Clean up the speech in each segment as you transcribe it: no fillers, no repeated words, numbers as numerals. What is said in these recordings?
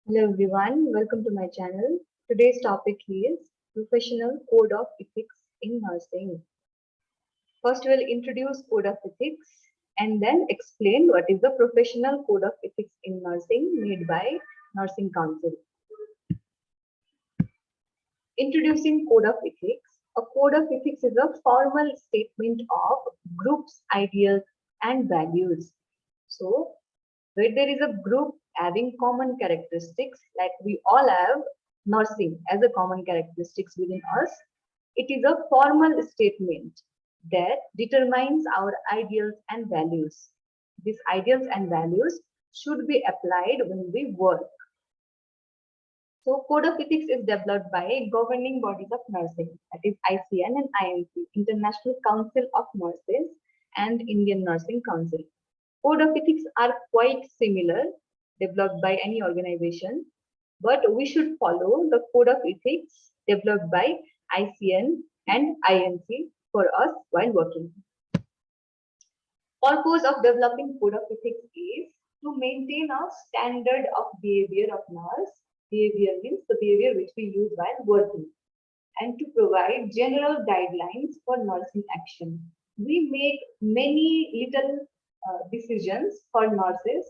Hello everyone, welcome to my channel. Today's topic is Professional Code of Ethics in Nursing. First we'll introduce Code of Ethics and then explain what is the Professional Code of Ethics in Nursing made by Nursing Council. Introducing Code of Ethics. A Code of Ethics is a formal statement of group's ideals and values. So, where there is a group having common characteristics, like we all have nursing as a common characteristics within us, it is a formal statement that determines our ideals and values. These ideals and values should be applied when we work. So, Code of Ethics is developed by governing bodies of nursing, that is ICN and INC, International Council of Nurses and Indian Nursing Council. Code of ethics are quite similar, developed by any organization, but we should follow the code of ethics developed by ICN and INC for us while working. Purpose of developing code of ethics is to maintain a standard of behavior of nurse. Behavior means the behavior which we use while working, and to provide general guidelines for nursing action. We make many little decisions for nurses,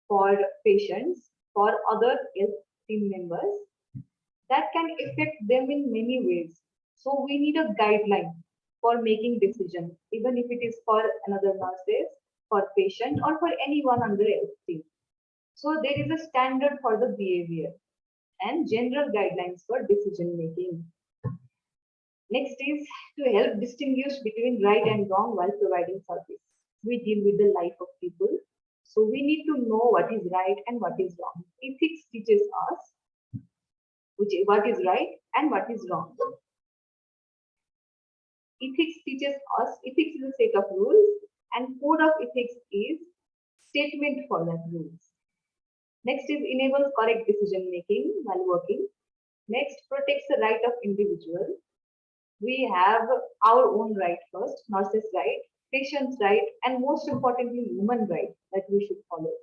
for patients, for other health team members that can affect them in many ways. So we need a guideline for making decisions, even if it is for another nurses, for patient, or for anyone under health team. So there is a standard for the behavior and general guidelines for decision making. Next is to help distinguish between right and wrong while providing service. We deal with the life of people, so we need to know what is right and what is wrong. Ethics teaches us what is right and what is wrong. Ethics is a set of rules, and code of ethics is statement for that rules. Next is enables correct decision making while working. Next, protects the right of individual. We have our own right first, nurses' right, patient's right, and most importantly, human right that we should follow.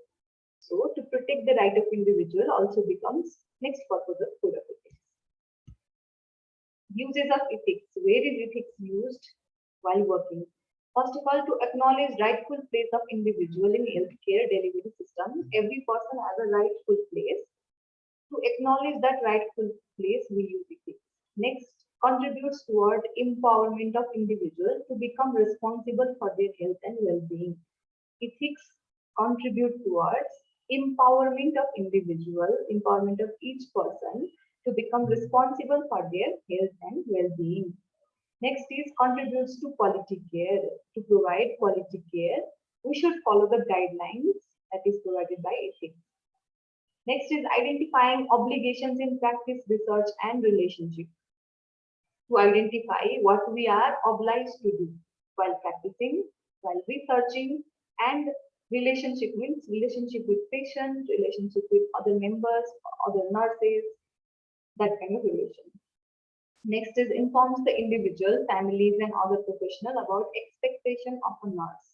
So, to protect the right of individual also becomes next purpose of code of ethics. Uses of ethics. Where is ethics used while working? First of all, to acknowledge rightful place of individual in healthcare delivery system. Every person has a rightful place. To acknowledge that rightful place, we use ethics. Next, contributes toward empowerment of individuals to become responsible for their health and well-being. Ethics contribute towards empowerment of individual, empowerment of each person to become responsible for their health and well-being. Next is contributes to quality care. To provide quality care, we should follow the guidelines that is provided by ethics. Next is identifying obligations in practice, research, and relationship. To identify what we are obliged to do while practicing, while researching, and relationship means relationship with patient, relationship with other members, other nurses, that kind of relation. Next is informs the individual, families, and other professional about expectation of a nurse.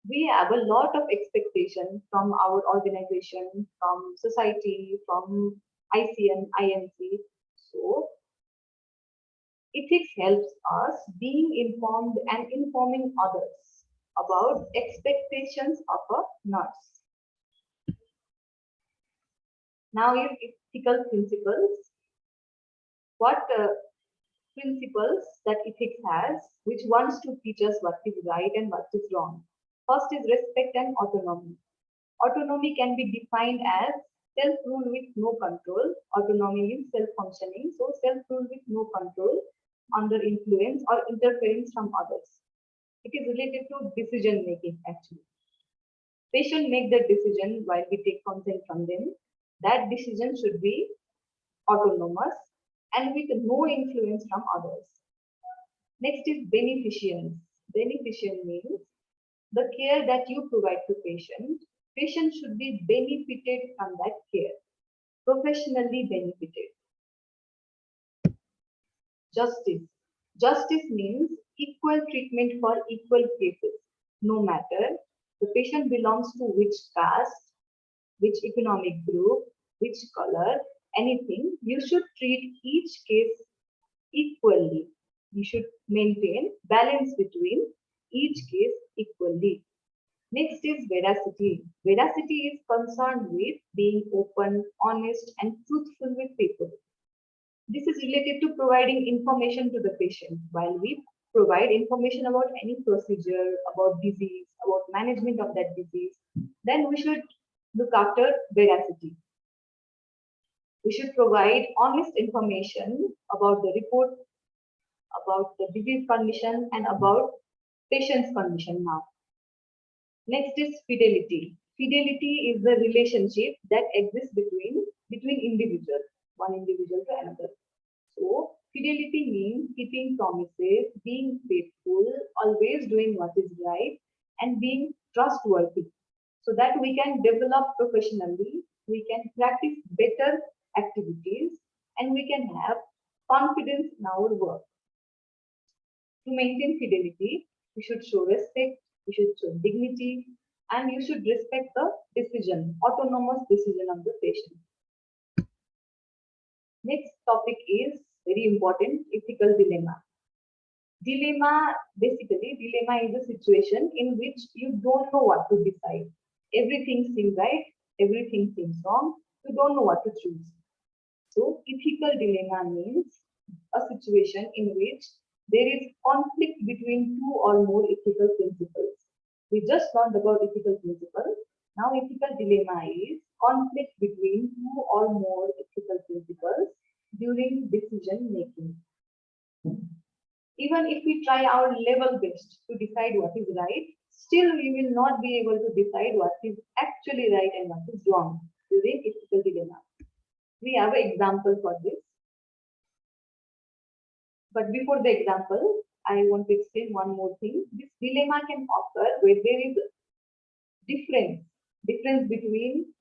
We have a lot of expectation from our organization, from society, from ICN, INC. So ethics helps us being informed and informing others about expectations of a nurse. Now is ethical principles. What principles that ethics has, which wants to teach us what is right and what is wrong. First is respect and autonomy. Autonomy can be defined as self-rule with no control. Autonomy means self-functioning. So self-rule with no control, under influence or interference from others. It is related to decision making actually. Patient make the decision while we take consent from them. That decision should be autonomous and with no influence from others. Next is beneficence. Beneficence means the care that you provide to patient. Patient should be benefited from that care, professionally benefited. Justice. Justice means equal treatment for equal cases, no matter the patient belongs to which caste, which economic group, which color, anything, you should treat each case equally. You should maintain balance between each case equally. Next is veracity. Veracity is concerned with being open, honest, and truthful with people. This is related to providing information to the patient. While we provide information about any procedure, about disease, about management of that disease, then we should look after veracity. We should provide honest information about the report, about the disease condition, and about patient's condition now. Next is fidelity. Fidelity is the relationship that exists between individuals, one individual to another. So fidelity means keeping promises, being faithful, always doing what is right, and being trustworthy, so that we can develop professionally, we can practice better activities, and we can have confidence in our work. To maintain fidelity, you should show respect, you should show dignity, and you should respect the decision, autonomous decision of the patient. Next topic is very important, ethical dilemma. Dilemma is a situation in which you don't know what to decide. Everything seems right, everything seems wrong, you don't know what to choose. So ethical dilemma means a situation in which there is conflict between two or more ethical principles. We just learned about ethical principles. Now ethical dilemma is conflict between two or more ethical principles during decision making. Even if we try our level best to decide what is right, still we will not be able to decide what is actually right and what is wrong during ethical dilemma. We have an example for this. But before the example, I want to explain one more thing. This dilemma can occur where there is difference between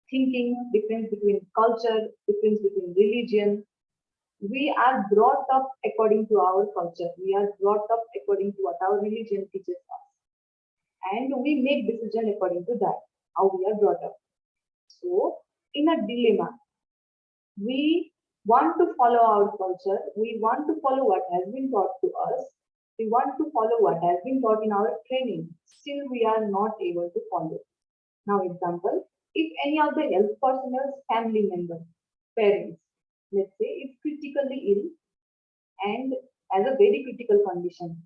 thinking, difference between culture, difference between religion. We are brought up according to our culture. We are brought up according to what our religion teaches us. And we make decisions according to that, how we are brought up. So, in a dilemma, we want to follow our culture, we want to follow what has been taught to us, we want to follow what has been taught in our training, still we are not able to follow. Now example, if any of the health personnel's family member, parents, let's say, is critically ill and has a very critical condition,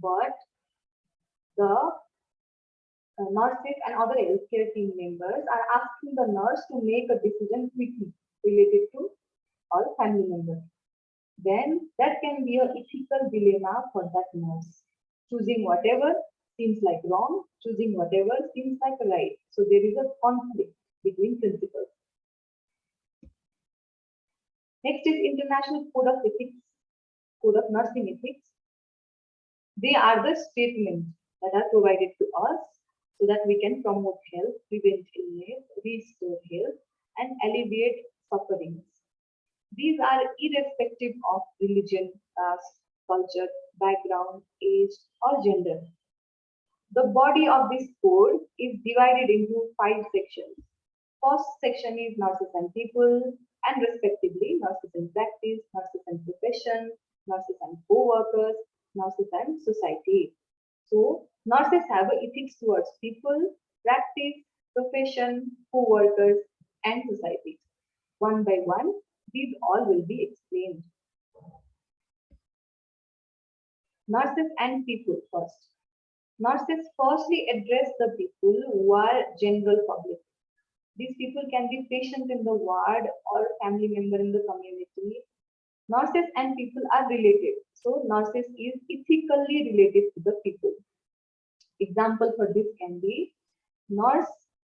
but the nurses and other healthcare team members are asking the nurse to make a decision quickly related to our family member, then that can be an ethical dilemma for that nurse. Choosing whatever seems like wrong, choosing whatever seems like right. So there is a conflict between principles. Next is International Code of Ethics, Code of Nursing Ethics. They are the statements that are provided to us so that we can promote health, prevent illness, restore health, and alleviate sufferings. These are irrespective of religion, caste, culture, background, age, or gender. The body of this code is divided into 5 sections. First section is nurses and people, and respectively nurses in practice, nurses and profession, nurses and co-workers, nurses and society. So nurses have ethics towards people, practice, profession, co-workers, and society. One by one, these all will be explained. Nurses and people first. Nurses firstly address the people who are general public. These people can be patient in the ward or family member in the community. Nurses and people are related. So nurses is ethically related to the people. Example for this can be nurse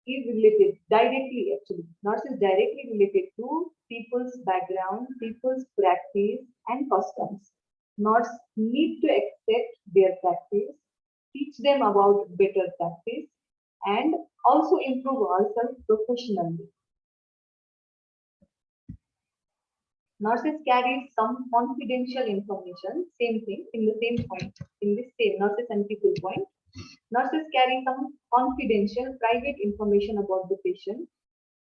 is related directly actually. Nurse is directly related to people's background, people's practice and customs. Nurse need to accept their practice, teach them about better practice, and also improve ourselves professionally. Nurses carry some confidential information, same thing, in the same point, in this same nurses and people point. Nurses carry some confidential, private information about the patient.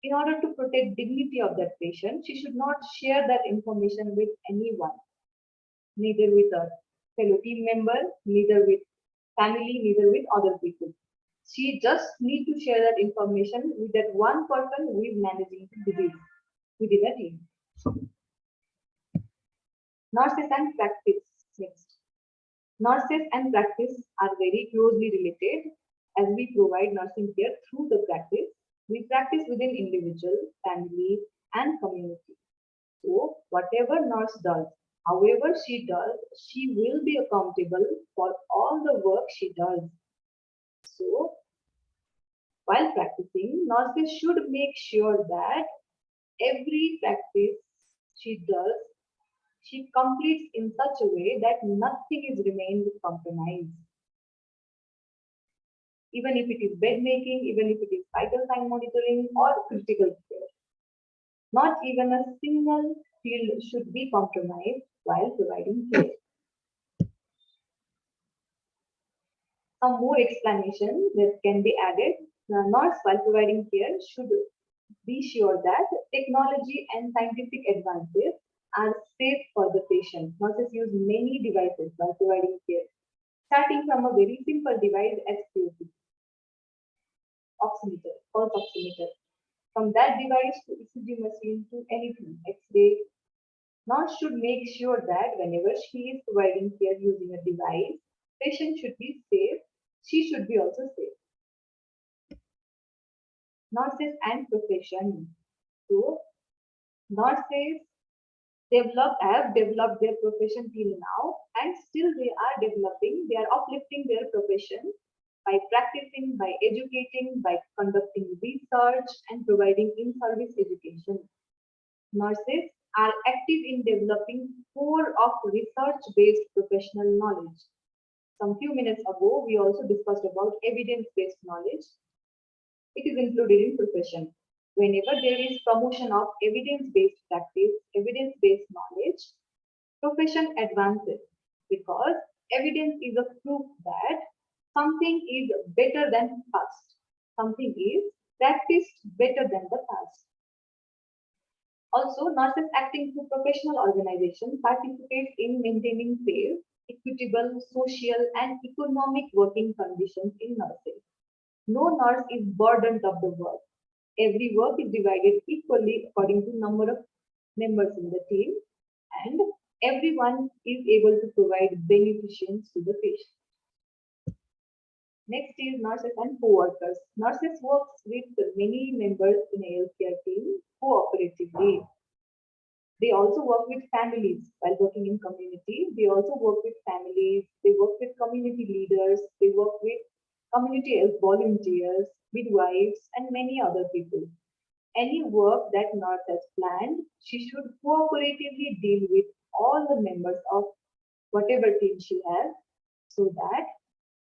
In order to protect dignity of that patient, she should not share that information with anyone, neither with a fellow team member, neither with family, neither with other people. She just need to share that information with that one person who is managing the disease within a team. Nurses and practice. Next. Nurses and practice are very closely related as we provide nursing care through the practice. We practice within individual, family, and community. So, whatever nurse does, however she does, she will be accountable for all the work she does. So, while practicing, nurses should make sure that every practice she does, she completes in such a way that nothing is remained compromised. Even if it is bed making, even if it is vital sign monitoring or critical care. Not even a single field should be compromised while providing care. Some more explanation that can be added. The nurse, while providing care, should be sure that technology and scientific advances are safe for the patient. Nurses use many devices while providing care, starting from a very simple device as POC, oximeter, pulse oximeter. From that device to ECG machine to anything, X-ray. Nurse should make sure that whenever she is providing care using a device, patient should be safe, she should be also safe. Nurses and profession. So, nurses have developed their profession till now, and still they are developing, they are uplifting their profession by practicing, by educating, by conducting research and providing in-service education. Nurses are active in developing core of research-based professional knowledge. Some few minutes ago, we also discussed about evidence-based knowledge. It is included in profession. Whenever there is promotion of evidence-based practice, evidence-based knowledge, profession advances because evidence is a proof that something is better than past. Something is practiced better than the past. Also, nurses acting through professional organizations participate in maintaining fair, equitable, social, and economic working conditions in nursing. No nurse is burdened of the work. Every work is divided equally according to number of members in the team, and everyone is able to provide beneficence to the patient. Next is nurses and co-workers. Nurses work with many members in a healthcare team cooperatively. They also work with families while working in community. They also work with families. They work with community leaders. They work with community health volunteers, midwives, and many other people. Any work that nurse has planned, she should cooperatively deal with all the members of whatever team she has so that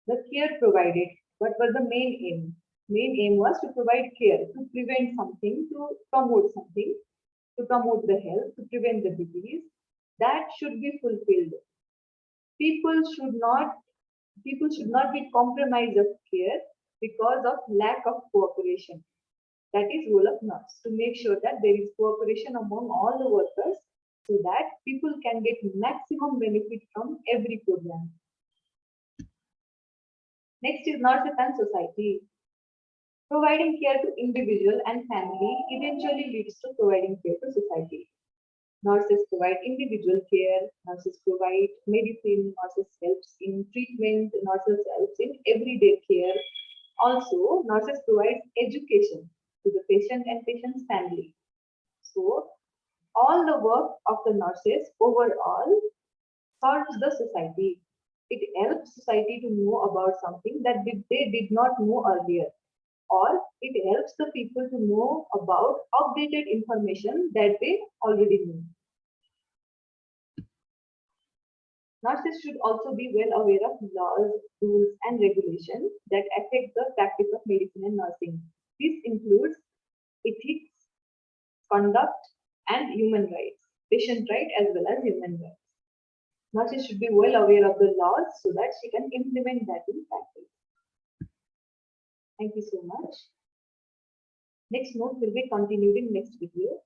the care provided, what was the main aim? Main aim was to provide care, to prevent something, to promote something, to promote the health, to prevent the disease. That should be fulfilled. People should not people should not be compromised of care because of lack of cooperation. That is role of nurse to make sure that there is cooperation among all the workers so that people can get maximum benefit from every program. Next is nurses and society. Providing care to individual and family eventually leads to providing care to society. Nurses provide individual care, nurses provide medicine, nurses helps in treatment, nurses helps in everyday care. Also, nurses provide education to the patient and patient's family. So, all the work of the nurses overall serves the society. It helps society to know about something that they did not know earlier, or it helps the people to know about updated information that they already knew. Nurses should also be well aware of laws, rules, and regulations that affect the practice of medicine and nursing. This includes ethics, conduct, and human rights, patient right as well as human rights. Nurses should be well aware of the laws so that she can implement that in practice. Thank you so much. Next note will be continued in next video.